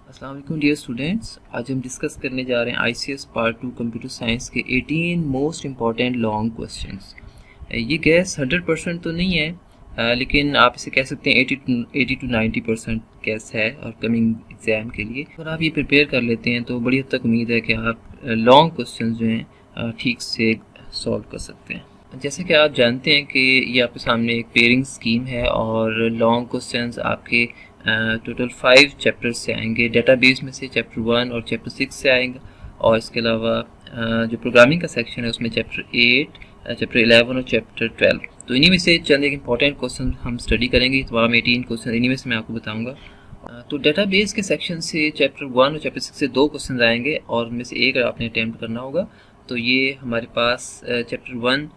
अस्सलाम वालेकुम dear students. आज हम डिस्कस करने जा रहे हैं ICS पार्ट 2 कंप्यूटर साइंस के 18 मोस्ट इम्पॉर्टेंट लॉन्ग क्वेश्चंस। ये गैस 100% तो नहीं है, लेकिन आप इसे कह सकते हैं 80 to 90% गैस है और कमिंग एग्ज़ाम के लिए अगर आप ये प्रिपेयर कर लेते हैं तो बड़ी हद तक उम्मीद है कि आप लॉन्ग क्वेश्चंस जो हैं ठीक से सॉल्व कर सकते हैं। जैसे कि आप जानते हैं कि ये आपके सामने एक पेयरिंग स्कीम है और लॉन्ग क्वेश्चंस आपके टोटल 5 चैप्टर्स से आएंगे। डेटाबेस में से चैप्टर 1 और चैप्टर 6 से आएंगे और इसके अलावा जो प्रोग्रामिंग का सेक्शन है उसमें चैप्टर 8, चैप्टर 11 और चैप्टर 12। तो इन्हीं में से चंद एक इंपॉर्टेंट क्वेश्चन हम स्टडी करेंगे। तमाम 18 क्वेश्चन इन्हीं में से मैं आपको बताऊंगा। तो डेटाबेस के सेक्शन से चैप्टर 1 और चैप्टर 6 से 2 क्वेश्चन आएंगे और उनमें से एक आपने अटैम्प्ट करना होगा। तो ये हमारे पास चैप्टर 1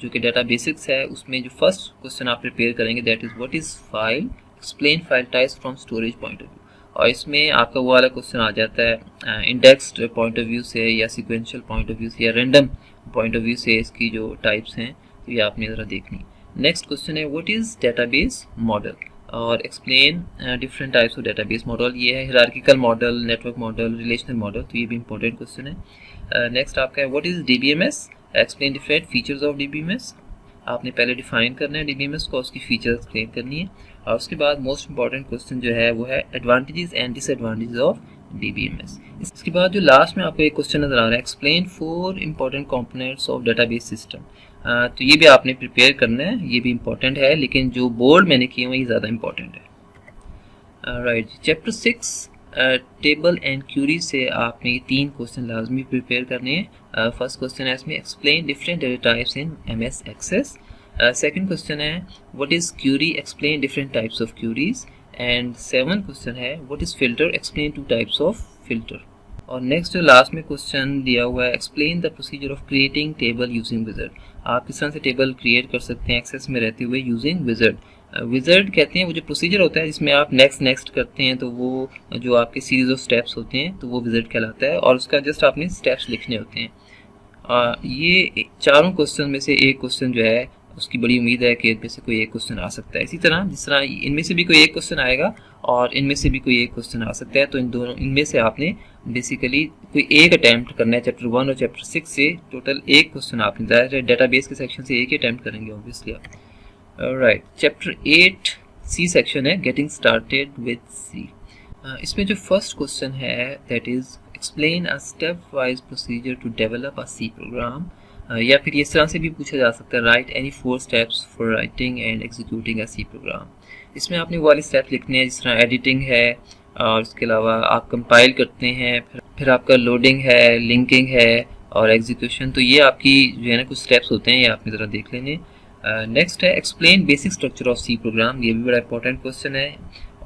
जो कि डाटा बेसिक्स है उसमें जो फर्स्ट क्वेश्चन आप प्रिपेयर करेंगे that is what is file, explain file types from storage point of view. और इसमें आपका वो वाला क्वेश्चन आ जाता है इंडेक्स्ड पॉइंट ऑफ व्यू से या सीक्वेंशियल पॉइंट ऑफ व्यू से या रैंडम पॉइंट ऑफ व्यू से इसकी जो टाइप्स हैं तो ये आपने ज़रा देखनी। नेक्स्ट क्वेश्चन है व्हाट इज़ डेटाबेस मॉडल और explain different types of database model. ये है hierarchical model, network model, relational model, तो ये भी इंपॉर्टेंट क्वेश्चन है। नेक्स्ट आपका है what is DBMS, explain different features of DBMS। आपने पहले डिफाइन करना है DBMS को, उसकी फीचर्स एक्सप्लेन करनी है। और उसके बाद मोस्ट इंपॉर्टेंट क्वेश्चन जो है वो है advantages and disadvantages of DBMS। इसके बाद जो लास्ट में आपको एक क्वेश्चन नजर आ रहा है explain 4 important components of database system. तो ये भी आपने प्रिपेयर करना है, ये भी इंपॉर्टेंट है, लेकिन जो बोर्ड मैंने किए हुए ये ज़्यादा इंपॉर्टेंट है। Right, chapter 6 table and query से आपने ये 3 क्वेश्चन लाजमी प्रिपेयर करने हैं। फर्स्ट क्वेश्चन है इसमें explain different data types in MS access. Second question है what is query, explain different types of queries. And 7th question है what is filter, explain 2 types of filter. और next जो last में question दिया हुआ है explain the procedure of creating table using wizard. आप किस तरह से टेबल क्रिएट कर सकते हैं एक्सेस में रहते हुए यूजिंग विजर्ड। विजर्ड कहते हैं वो जो प्रोसीजर होता है जिसमें आप नेक्स्ट करते हैं तो वो जो आपके सीरीज ऑफ स्टेप्स होते हैं तो वो विजर्ड कहलाता है और उसका जस्ट आपने स्टेप्स लिखने होते हैं। ये चारों क्वेश्चन में से एक क्वेश्चन जो है उसकी बड़ी उम्मीद है कि इनमें से कोई एक क्वेश्चन आ सकता है। इसी तरह जिस तरह इनमें से भी कोई एक क्वेश्चन आएगा और इनमें से भी कोई एक क्वेश्चन आ सकता है, तो इनमें से आपने बेसिकली कोई एक अटैम्प्ट करना है। चैप्टर 1 और चैप्टर 6 से टोटल एक क्वेश्चन आपने डेटाबेस के सेक्शन से एक ही अटैम्प्ट करेंगे ऑब्वियसली आप। राइट, चैप्टर 8 C सेक्शन है गेटिंग स्टार्टेड विद C। इसमें जो फर्स्ट क्वेश्चन है that is explain a step wise procedure to develop a C program. या फिर इस तरह से भी पूछा जा सकता है right any 4 steps for writing and executing a C program. इसमें आपने वो वाले स्टेप लिखने हैं जिस तरह एडिटिंग है और इसके अलावा आप कंपाइल करते हैं, फिर आपका लोडिंग है, लिंकिंग है और एग्जीक्यूशन। तो ये आपकी जो है ना कुछ स्टेप्स होते हैं, ये आपने ज़रा देख लेने। नेक्स्ट है explain basic structure of C program, ये भी बड़ा इंपॉर्टेंट क्वेश्चन है।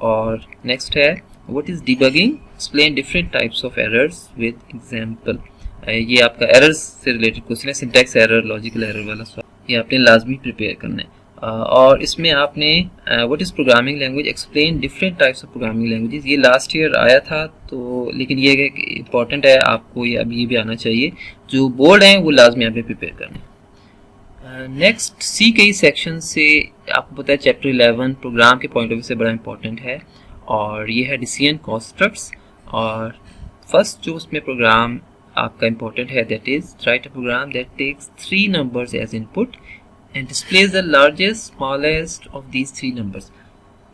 और नेक्स्ट है what is debugging, explain different types of errors with example. ये आपका एरर्स से रिलेटेड क्वेश्चन है, सिंटैक्स एरर, लॉजिकल एरर वाला सवाल, ये आपने लाजमी प्रिपेयर करना है। और इसमें आपने what is programming language, explain different types of programming languages. ये लास्ट ईयर आया था तो, लेकिन ये इंपॉर्टेंट है, आपको ये अभी भी आना चाहिए। जो बोर्ड हैं वो लाजमी यहाँ पे प्रिपेयर करना है। नेक्स्ट C के सेक्शन से आपको पता है चैप्टर 11 प्रोग्राम के पॉइंट ऑफ व्यू से बड़ा इंपॉर्टेंट है और ये है डिसीजन कंस्ट्रक्ट्स। और फर्स्ट जो उसमें प्रोग्राम आपका इंपॉर्टेंट है that is write a program that takes 3 numbers as input and displays the largest smallest of these 3 numbers.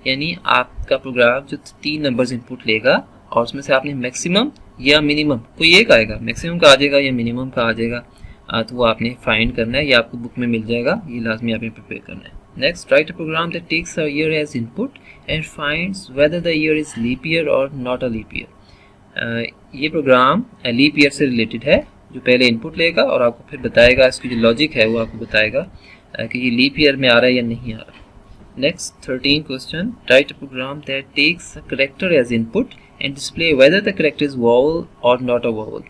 यानी आपका प्रोग्राम जो 3 नंबर्स इनपुट लेगा और उसमें से आपने मैक्सिमम या मिनिमम कोई एक आएगा, मैक्सिमम का आ जाएगा या मिनिमम का आ जाएगा, तो वो आपने फाइंड करना है, ये आपको बुक में मिल जाएगा, ये लाजमी आपने प्रिपेयर करना है। Next write a program that takes a year as input and finds whether the year is leap year or not a leap year. ये प्रोग्राम लीप ईयर से रिलेटेड है, जो पहले इनपुट लेगा और आपको फिर बताएगा, इसकी जो लॉजिक है वो आपको बताएगा कि ये लीप ईयर में आ रहा है या नहीं आ रहा। Next 13 question write a program that takes a character as input and display whether the character is vowel or not a vowel.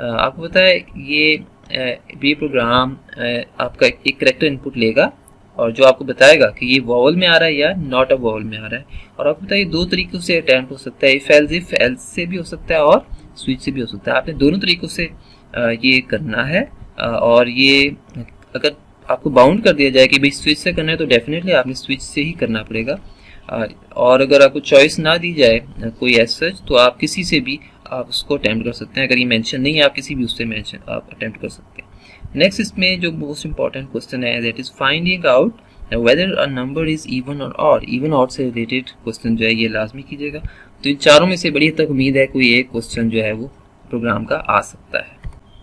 आपको पता है ये प्रोग्राम आपका एक कैरेक्टर इनपुट लेगा और जो आपको बताएगा कि ये वॉवल में आ रहा है या नॉट अ वॉवल में आ रहा है। और आपको पता है ये 2 तरीकों से अटैम्प्ट हो सकता है, इफ एल्स से भी हो सकता है और स्विच से भी हो सकता है। आपने दोनों तरीकों से ये करना है। और ये अगर आपको बाउंड कर दिया जाए कि भाई स्विच से करना है तो डेफिनेटली आपने स्विच से ही करना पड़ेगा। और अगर आपको चॉइस ना दी जाए कोई एज सच, तो आप किसी से भी आप उसको अटैम्प्ट कर सकते हैं। अगर ये मेंशन नहीं है, आप किसी भी उससे मेंशन आप अटैम्प्ट कर सकते हैं। नेक्स्ट इसमें जो मोस्ट इंपॉर्टेंट क्वेश्चन है that is finding out whether a number is even और ऑड। इवन ऑड से रिलेटेड क्वेश्चन जो है ये लाजमी कीजिएगा। तो इन चारों में से बड़ी हद तक उम्मीद है कोई एक क्वेश्चन जो है वो प्रोग्राम का आ सकता है।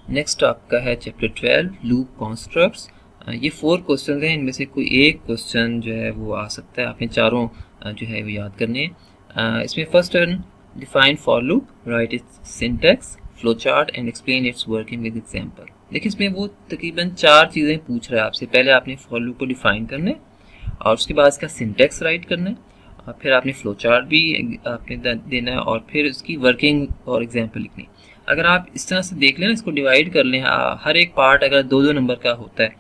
नेक्स्ट आपका है चैप्टर 12 लूप कॉन्स्ट्रक्ट्स। ये 4 क्वेश्चन हैं, इनमें से कोई एक क्वेश्चन जो है वो आ सकता है। आपने चारों जो है वो याद करने हैं। इसमें first one define for loop, right it's syntax, flow chart and explain it's working with example. देखिए इसमें वो तकरीबन 4 चीज़ें पूछ रहा है आपसे। पहले आपने फॉर लूप को डिफाइन करना है और उसके बाद इसका सिंटैक्स राइट करना है और फिर आपने फ्लो चार्ट भी आपने देना है और फिर उसकी वर्किंग और एग्जांपल लिखनी। अगर आप इस तरह से देख लें ना, इसको डिवाइड कर लें, हर एक पार्ट अगर 2-2 नंबर का होता है,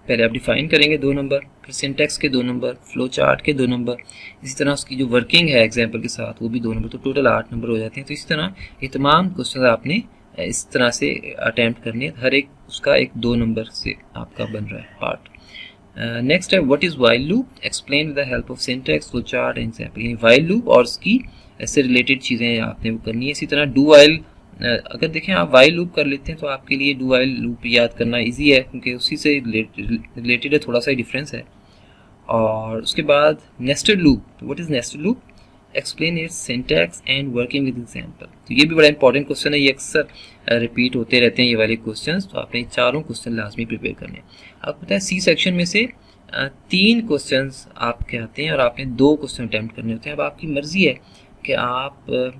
पहले आप डिफाइन करेंगे 2 नंबर, फिर सिंटैक्स के 2 नंबर, फ्लो चार्ट के 2 नंबर, इसी तरह उसकी जो वर्किंग है एग्जांपल के साथ वो भी 2 नंबर, तो टोटल 8 नंबर हो जाते हैं। तो इस तरह ये तमाम क्वेश्चन आपने इस तरह से अटैम्प्ट करने, हर एक उसका एक 2 नंबर से आपका बन रहा है पार्ट। नेक्स्ट है what is while loop, explain with the help of syntax, flow chart and example. यानी व्हाइल लूप और उसकी ऐसे रिलेटेड चीज़ें आपने वो करनी है। इसी तरह डू व्हाइल, अगर देखें आप व्हाइल लूप कर लेते हैं तो आपके लिए डू व्हाइल लूप याद करना इजी है क्योंकि उसी से रिलेटेड है, थोड़ा सा ही डिफरेंस है। और उसके बाद nested loop, what is nested loop, explain it's syntax and working with example. तो ये भी बड़ा इंपॉर्टेंट क्वेश्चन है, ये अक्सर रिपीट होते रहते हैं ये वाले क्वेश्चंस, तो आपने चारों क्वेश्चन लाजमी प्रिपेयर करने हैं। आपको पता है सी सेक्शन में से 3 क्वेश्चंस आपके आते हैं और आपने 2 क्वेश्चन अटैम्प्ट करने होते हैं। अब आपकी मर्जी है कि आप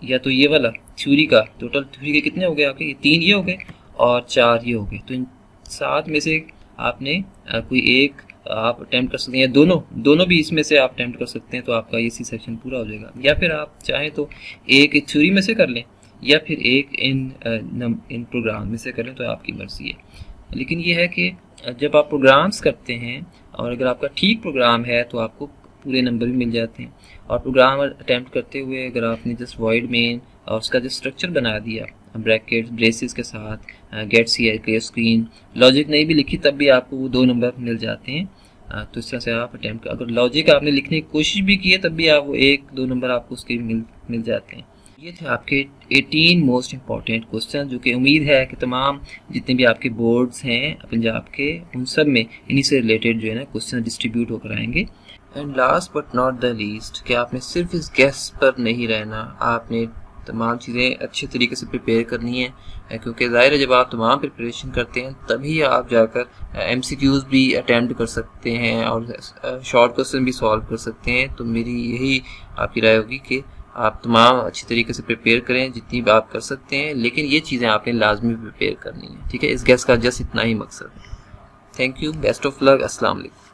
या तो ये वाला थ्योरी का, टोटल थ्योरी के कितने हो गए आपके, 3 ये हो गए और 4 ये हो गए, तो इन 7 में से आपने कोई एक आप अटैम्प्ट कर सकते हैं, दोनों भी इसमें से आप अटैम्प्ट कर सकते हैं, तो आपका ये सी सेक्शन पूरा हो जाएगा। या फिर आप चाहें तो एक थ्योरी में से कर लें या फिर एक इन प्रोग्राम में से कर लें, तो आपकी मर्जी है। लेकिन ये है कि जब आप प्रोग्राम्स करते हैं और अगर आपका ठीक प्रोग्राम है तो आपको पूरे नंबर भी मिल जाते हैं। और प्रोग्राम अटैम्प्ट करते हुए अगर आपने जस्ट वॉइड मेन और उसका जो स्ट्रक्चर बना दिया ब्रैकेट ब्रेसेस के साथ, गेट सी क्लियर स्क्रीन, लॉजिक नहीं भी लिखी तब भी आपको वो 2 नंबर मिल जाते हैं। तो इस तरह से आप अटैम्प्ट, अगर लॉजिक आपने लिखने की कोशिश भी की है तब भी आप वो 1-2 नंबर आपको उसके मिल जाते हैं। ये थे आपके 18 मोस्ट इंपॉर्टेंट क्वेश्चन जो कि उम्मीद है कि तमाम जितने भी आपके बोर्ड्स हैं पंजाब के उन सब में इन्हीं से रिलेटेड जो है ना क्वेश्चन डिस्ट्रीब्यूट होकर आएंगे। And last but not the least कि आपने सिर्फ इस गेस पर नहीं रहना, आपने तमाम चीज़ें अच्छे तरीके से प्रिपेयर करनी है क्योंकि ज़ाहिर है जब आप तमाम प्रिपरेशन करते हैं तभी आप जाकर MCQs भी अटैम्प्ट कर सकते हैं और शॉर्ट क्वेश्चन भी सॉल्व कर सकते हैं। तो मेरी यही आपकी राय होगी कि आप तमाम अच्छी तरीके से प्रिपेयर करें जितनी भी आप कर सकते हैं, लेकिन ये चीज़ें आपने लाजमी प्रिपेयर करनी है। ठीक है, इस गेस का जस्ट इतना ही मकसद है। Thank you, best of luck, अस्सलाम वालेकुम।